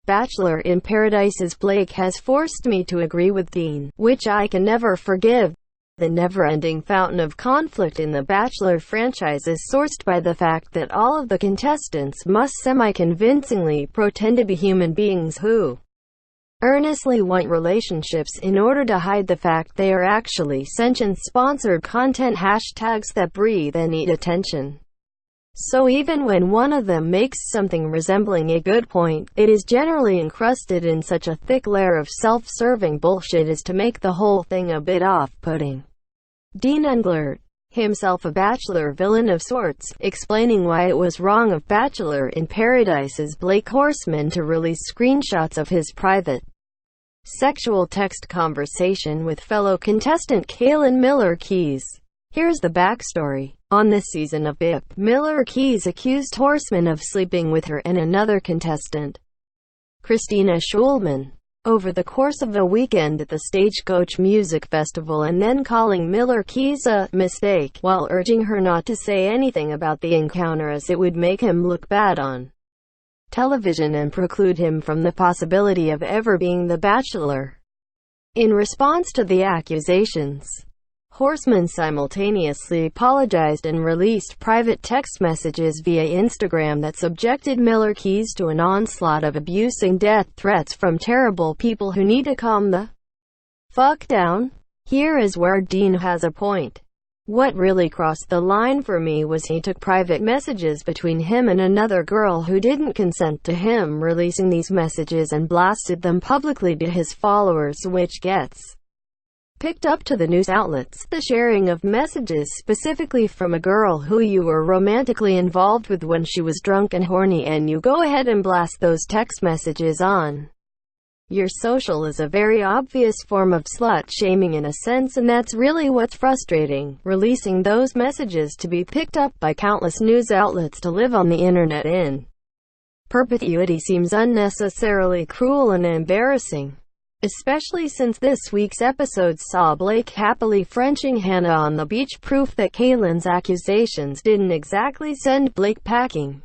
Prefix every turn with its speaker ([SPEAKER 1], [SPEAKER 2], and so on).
[SPEAKER 1] Bachelor in Paradise's Blake has forced me to agree with Dean, which I can never forgive. The never-ending fountain of conflict in the Bachelor franchise is sourced by the fact that all of the contestants must semi-convincingly pretend to be human beings who earnestly want relationships in order to hide the fact they are actually sentient sponsored content hashtags that breathe and eat attention. So even when one of them makes something resembling a good point, it is generally encrusted in such a thick layer of self-serving bullshit as to make the whole thing a bit off-putting. Dean Englert, himself a Bachelor villain of sorts, explaining why it was wrong of Bachelor in Paradise's Blake Horseman to release screenshots of his private sexual text conversation with fellow contestant Kaylin Miller-Keyes. Here's the backstory. On this season of BIP, Miller-Keyes accused Horseman of sleeping with her and another contestant, Christina Schulman, over the course of a weekend at the Stagecoach Music Festival, and then calling Miller-Keyes a mistake, while urging her not to say anything about the encounter as it would make him look bad on television and preclude him from the possibility of ever being the Bachelor. In response to the accusations, Horseman simultaneously apologized and released private text messages via Instagram that subjected Miller-Keyes to an onslaught of abuse and death threats from terrible people who need to calm the fuck down. Here is where Dean has a point. What really crossed the line for me was he took private messages between him and another girl who didn't consent to him releasing these messages and blasted them publicly to his followers, which gets picked up to the news outlets. The sharing of messages specifically from a girl who you were romantically involved with when she was drunk and horny, and you go ahead and blast those text messages on your social is a very obvious form of slut-shaming in a sense, and that's really what's frustrating. Releasing those messages to be picked up by countless news outlets to live on the internet in perpetuity seems unnecessarily cruel and embarrassing. Especially since this week's episode saw Blake happily Frenching Hannah on the beach, proof that Kaylin's accusations didn't exactly send Blake packing.